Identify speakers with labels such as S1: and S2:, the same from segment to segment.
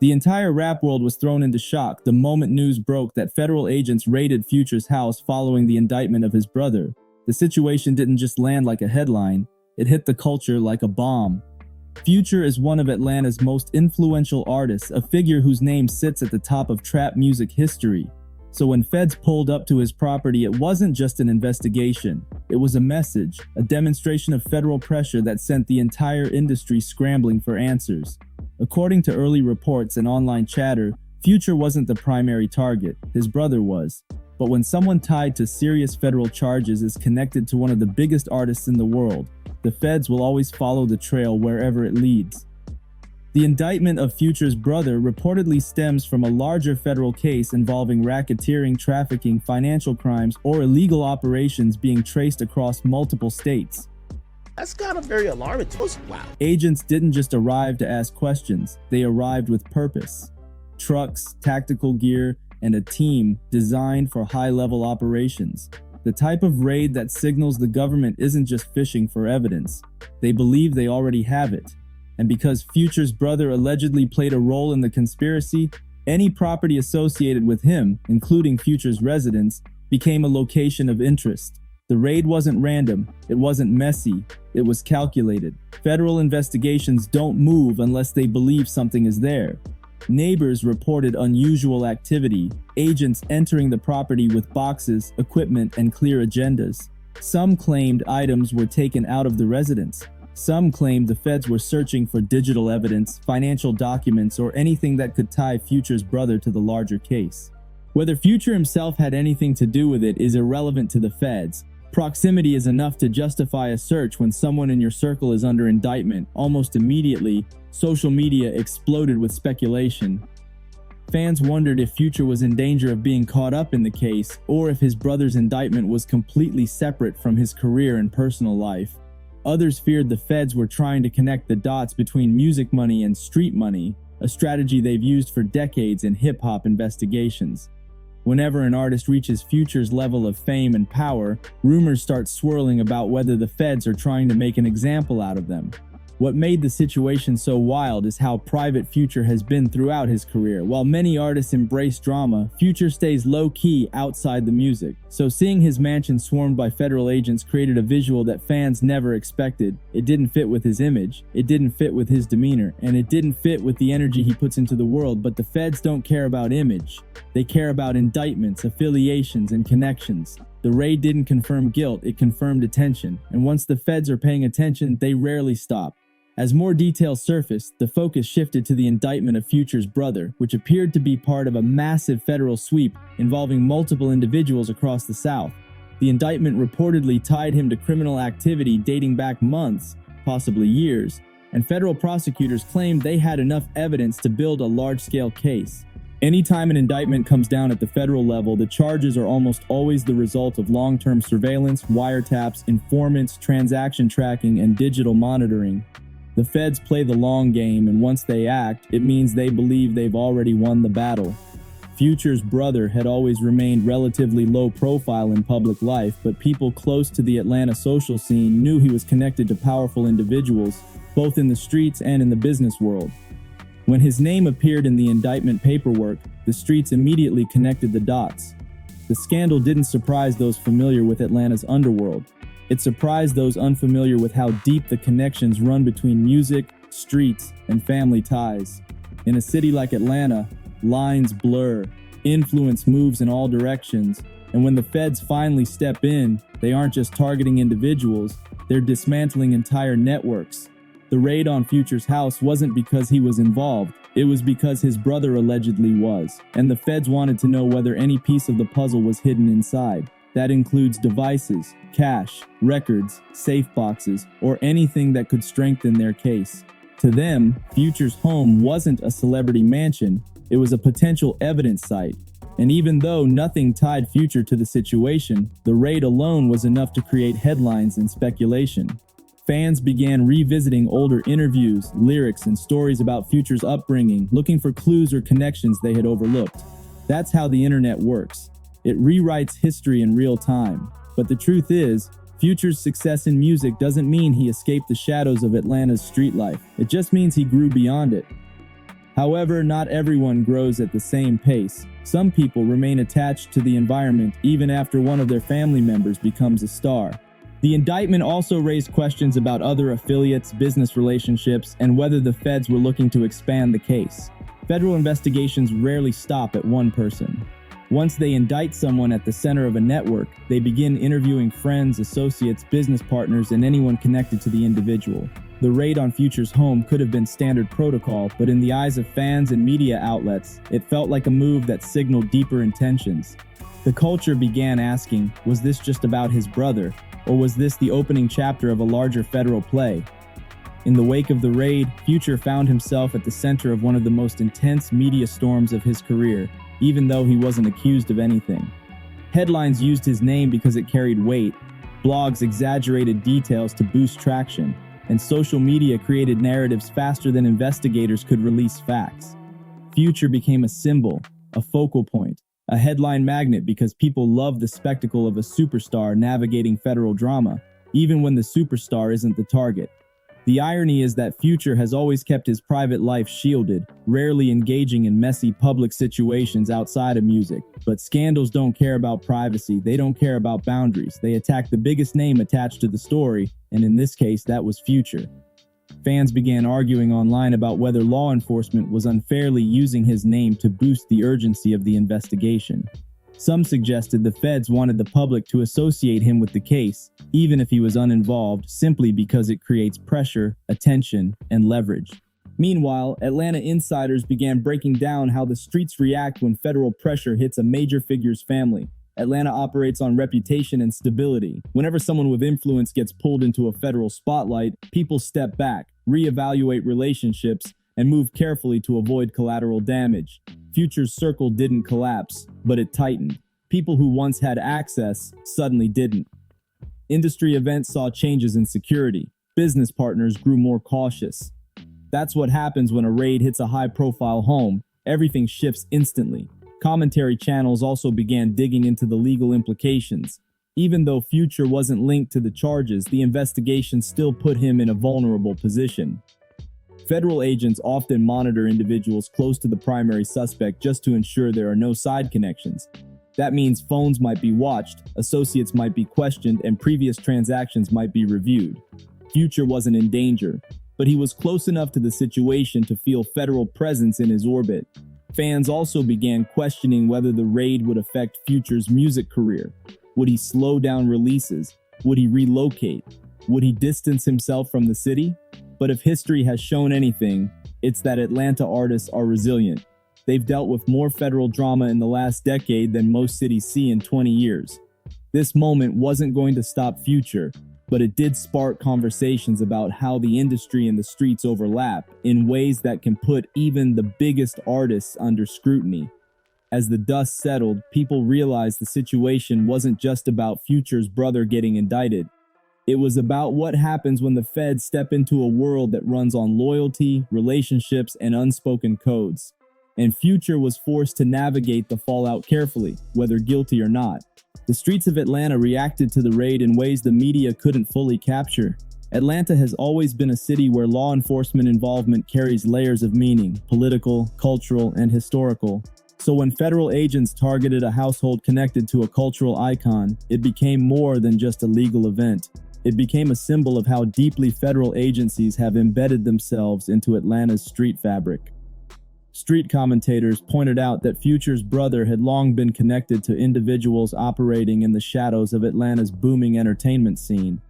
S1: The entire rap world was thrown into shock the moment news broke that federal agents raided Future's house following the indictment of his brother. The situation didn't just land like a headline, it hit the culture like a bomb. Future is one of Atlanta's most influential artists, a figure whose name sits at the top of trap music history. So when feds pulled up to his property, it wasn't just an investigation. It was a message, a demonstration of federal pressure that sent the entire industry scrambling for answers. According to early reports and online chatter, Future wasn't the primary target, his brother was. But when someone tied to serious federal charges is connected to one of the biggest artists in the world, the feds will always follow the trail wherever it leads. The indictment of Future's brother reportedly stems from a larger federal case involving racketeering, trafficking, financial crimes, or illegal operations being traced across multiple states.
S2: That's kind of very alarming to us. Wow.
S1: Agents didn't just arrive to ask questions, they arrived with purpose. Trucks, tactical gear, and a team designed for high-level operations. The type of raid that signals the government isn't just fishing for evidence. They believe they already have it. And because Future's brother allegedly played a role in the conspiracy, any property associated with him, including Future's residence, became a location of interest. The raid wasn't random, it wasn't messy, it was calculated. Federal investigations don't move unless they believe something is there. Neighbors reported unusual activity, agents entering the property with boxes, equipment, and clear agendas. Some claimed items were taken out of the residence. Some claimed the feds were searching for digital evidence, financial documents, or anything that could tie Future's brother to the larger case. Whether Future himself had anything to do with it is irrelevant to the feds. Proximity is enough to justify a search when someone in your circle is under indictment. Almost immediately, social media exploded with speculation. Fans wondered if Future was in danger of being caught up in the case, or if his brother's indictment was completely separate from his career and personal life. Others feared the feds were trying to connect the dots between music money and street money, a strategy they've used for decades in hip-hop investigations. Whenever an artist reaches Future's level of fame and power, rumors start swirling about whether the feds are trying to make an example out of them. What made the situation so wild is how private Future has been throughout his career. While many artists embrace drama, Future stays low-key outside the music. So seeing his mansion swarmed by federal agents created a visual that fans never expected. It didn't fit with his image, it didn't fit with his demeanor, and it didn't fit with the energy he puts into the world. But the feds don't care about image. They care about indictments, affiliations, and connections. The raid didn't confirm guilt, it confirmed attention. And once the feds are paying attention, they rarely stop. As more details surfaced, the focus shifted to the indictment of Future's brother, which appeared to be part of a massive federal sweep involving multiple individuals across the South. The indictment reportedly tied him to criminal activity dating back months, possibly years, and federal prosecutors claimed they had enough evidence to build a large-scale case. Anytime an indictment comes down at the federal level, the charges are almost always the result of long-term surveillance, wiretaps, informants, transaction tracking, and digital monitoring. The feds play the long game, and once they act, it means they believe they've already won the battle. Future's brother had always remained relatively low profile in public life, but people close to the Atlanta social scene knew he was connected to powerful individuals, both in the streets and in the business world. When his name appeared in the indictment paperwork, the streets immediately connected the dots. The scandal didn't surprise those familiar with Atlanta's underworld. It surprised those unfamiliar with how deep the connections run between music, streets, and family ties. In a city like Atlanta, lines blur, influence moves in all directions, and when the feds finally step in, they aren't just targeting individuals, they're dismantling entire networks. The raid on Future's house wasn't because he was involved, it was because his brother allegedly was, and the feds wanted to know whether any piece of the puzzle was hidden inside. That includes devices, cash, records, safe boxes, or anything that could strengthen their case. To them, Future's home wasn't a celebrity mansion, it was a potential evidence site. And even though nothing tied Future to the situation, the raid alone was enough to create headlines and speculation. Fans began revisiting older interviews, lyrics, and stories about Future's upbringing, looking for clues or connections they had overlooked. That's how the internet works. It rewrites history in real time. But the truth is, Future's success in music doesn't mean he escaped the shadows of Atlanta's street life. It just means he grew beyond it. However, not everyone grows at the same pace. Some people remain attached to the environment even after one of their family members becomes a star. The indictment also raised questions about other affiliates, business relationships, and whether the feds were looking to expand the case. Federal investigations rarely stop at one person. Once they indict someone at the center of a network, they begin interviewing friends, associates, business partners, and anyone connected to the individual. The raid on Future's home could have been standard protocol, but in the eyes of fans and media outlets, it felt like a move that signaled deeper intentions. The culture began asking, was this just about his brother, or was this the opening chapter of a larger federal play? In the wake of the raid, Future found himself at the center of one of the most intense media storms of his career, even though he wasn't accused of anything. Headlines used his name because it carried weight, blogs exaggerated details to boost traction, and social media created narratives faster than investigators could release facts. Future became a symbol, a focal point, a headline magnet because people love the spectacle of a superstar navigating federal drama, even when the superstar isn't the target. The irony is that Future has always kept his private life shielded, rarely engaging in messy public situations outside of music. But scandals don't care about privacy, they don't care about boundaries. They attack the biggest name attached to the story, and in this case, that was Future. Fans began arguing online about whether law enforcement was unfairly using his name to boost the urgency of the investigation. Some suggested the feds wanted the public to associate him with the case, even if he was uninvolved, simply because it creates pressure, attention, and leverage. Meanwhile, Atlanta insiders began breaking down how the streets react when federal pressure hits a major figure's family. Atlanta operates on reputation and stability. Whenever someone with influence gets pulled into a federal spotlight, people step back, reevaluate relationships, and move carefully to avoid collateral damage. Future's circle didn't collapse, but it tightened. People who once had access suddenly didn't. Industry events saw changes in security. Business partners grew more cautious. That's what happens when a raid hits a high-profile home. Everything shifts instantly. Commentary channels also began digging into the legal implications. Even though Future wasn't linked to the charges, the investigation still put him in a vulnerable position. Federal agents often monitor individuals close to the primary suspect just to ensure there are no side connections. That means phones might be watched, associates might be questioned, and previous transactions might be reviewed. Future wasn't in danger, but he was close enough to the situation to feel federal presence in his orbit. Fans also began questioning whether the raid would affect Future's music career. Would he slow down releases? Would he relocate? Would he distance himself from the city? But if history has shown anything, it's that Atlanta artists are resilient. They've dealt with more federal drama in the last decade than most cities see in 20 years. This moment wasn't going to stop Future, but it did spark conversations about how the industry and the streets overlap in ways that can put even the biggest artists under scrutiny. As the dust settled, people realized the situation wasn't just about Future's brother getting indicted. It was about what happens when the feds step into a world that runs on loyalty, relationships, and unspoken codes. And Future was forced to navigate the fallout carefully, whether guilty or not. The streets of Atlanta reacted to the raid in ways the media couldn't fully capture. Atlanta has always been a city where law enforcement involvement carries layers of meaning, political, cultural, and historical. So when federal agents targeted a household connected to a cultural icon, it became more than just a legal event. It became a symbol of how deeply federal agencies have embedded themselves into Atlanta's street fabric. Street commentators pointed out that Future's brother had long been connected to individuals operating in the shadows of Atlanta's booming entertainment scene.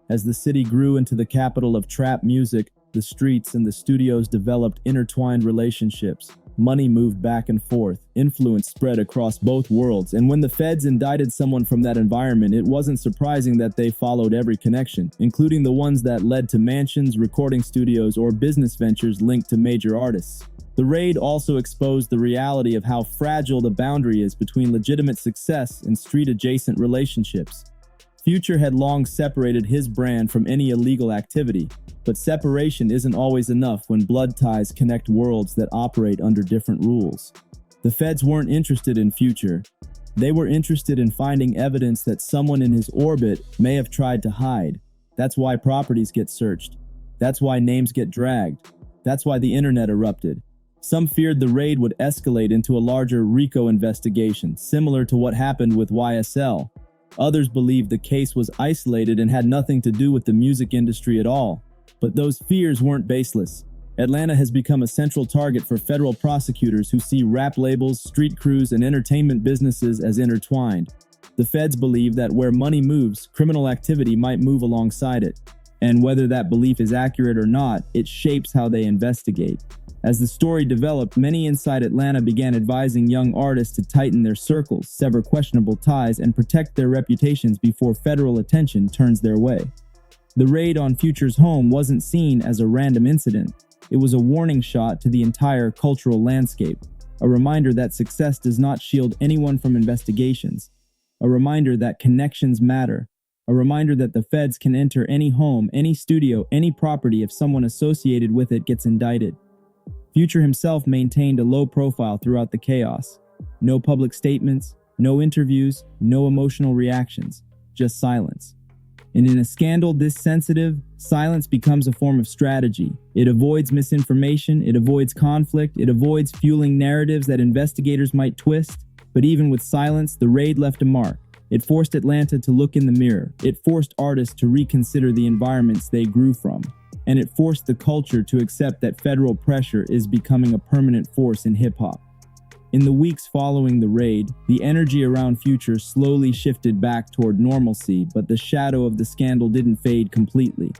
S1: As the city grew into the capital of trap music, the streets and the studios developed intertwined relationships. Money moved back and forth, influence spread across both worlds, and when the feds indicted someone from that environment, it wasn't surprising that they followed every connection, including the ones that led to mansions, recording studios, or business ventures linked to major artists. The raid also exposed the reality of how fragile the boundary is between legitimate success and street-adjacent relationships. Future had long separated his brand from any illegal activity, but separation isn't always enough when blood ties connect worlds that operate under different rules. The feds weren't interested in Future. They were interested in finding evidence that someone in his orbit may have tried to hide. That's why properties get searched. That's why names get dragged. That's why the internet erupted. Some feared the raid would escalate into a larger RICO investigation, similar to what happened with YSL. Others believed the case was isolated and had nothing to do with the music industry at all. But those fears weren't baseless. Atlanta has become a central target for federal prosecutors who see rap labels, street crews, and entertainment businesses as intertwined. The feds believe that where money moves, criminal activity might move alongside it. And whether that belief is accurate or not, it shapes how they investigate. As the story developed, many inside Atlanta began advising young artists to tighten their circles, sever questionable ties, and protect their reputations before federal attention turns their way. The raid on Future's home wasn't seen as a random incident. It was a warning shot to the entire cultural landscape, a reminder that success does not shield anyone from investigations, a reminder that connections matter, a reminder that the feds can enter any home, any studio, any property if someone associated with it gets indicted. Future himself maintained a low profile throughout the chaos. No public statements, no interviews, no emotional reactions, just silence. And in a scandal this sensitive, silence becomes a form of strategy. It avoids misinformation, it avoids conflict, it avoids fueling narratives that investigators might twist. But even with silence, the raid left a mark. It forced Atlanta to look in the mirror. It forced artists to reconsider the environments they grew from. And it forced the culture to accept that federal pressure is becoming a permanent force in hip-hop. In the weeks following the raid, the energy around Future slowly shifted back toward normalcy, but the shadow of the scandal didn't fade completely.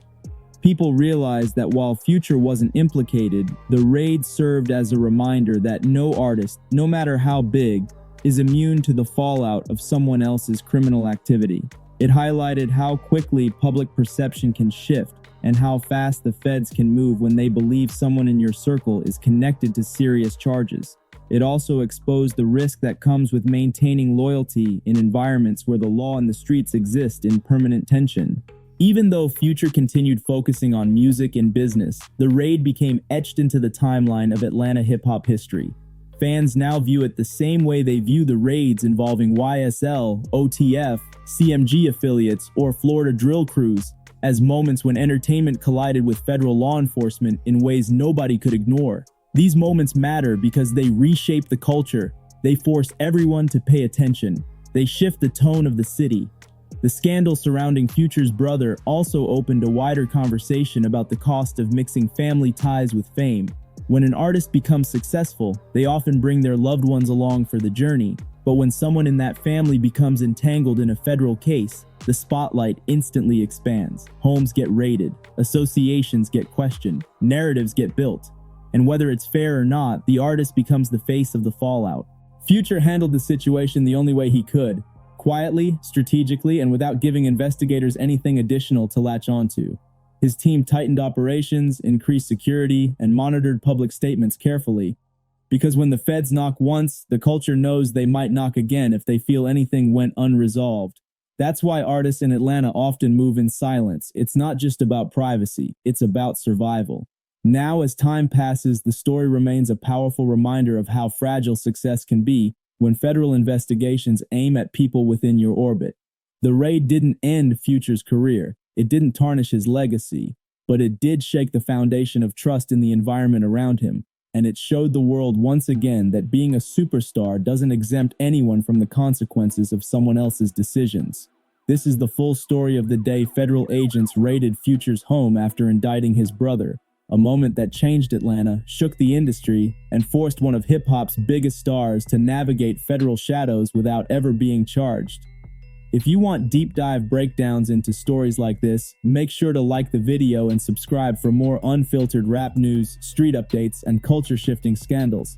S1: People realized that while Future wasn't implicated, the raid served as a reminder that no artist, no matter how big, is immune to the fallout of someone else's criminal activity. It highlighted how quickly public perception can shift and how fast the feds can move when they believe someone in your circle is connected to serious charges. It also exposed the risk that comes with maintaining loyalty in environments where the law and the streets exist in permanent tension. Even though Future continued focusing on music and business, the raid became etched into the timeline of Atlanta hip-hop history. Fans now view it the same way they view the raids involving YSL, OTF, CMG affiliates, or Florida drill crews, as moments when entertainment collided with federal law enforcement in ways nobody could ignore. These moments matter because they reshape the culture. They force everyone to pay attention. They shift the tone of the city. The scandal surrounding Future's brother also opened a wider conversation about the cost of mixing family ties with fame. When an artist becomes successful, they often bring their loved ones along for the journey. But when someone in that family becomes entangled in a federal case, the spotlight instantly expands. Homes get raided, associations get questioned, narratives get built. And whether it's fair or not, the artist becomes the face of the fallout. Future handled the situation the only way he could, quietly, strategically, and without giving investigators anything additional to latch onto. His team tightened operations, increased security, and monitored public statements carefully. Because when the feds knock once, the culture knows they might knock again if they feel anything went unresolved. That's why artists in Atlanta often move in silence. It's not just about privacy, it's about survival. Now, as time passes, the story remains a powerful reminder of how fragile success can be when federal investigations aim at people within your orbit. The raid didn't end Future's career. It didn't tarnish his legacy, but it did shake the foundation of trust in the environment around him, and it showed the world once again that being a superstar doesn't exempt anyone from the consequences of someone else's decisions. This is the full story of the day federal agents raided Future's home after indicting his brother, a moment that changed Atlanta, shook the industry, and forced one of hip-hop's biggest stars to navigate federal shadows without ever being charged. If you want deep dive breakdowns into stories like this, make sure to like the video and subscribe for more unfiltered rap news, street updates, and culture shifting scandals.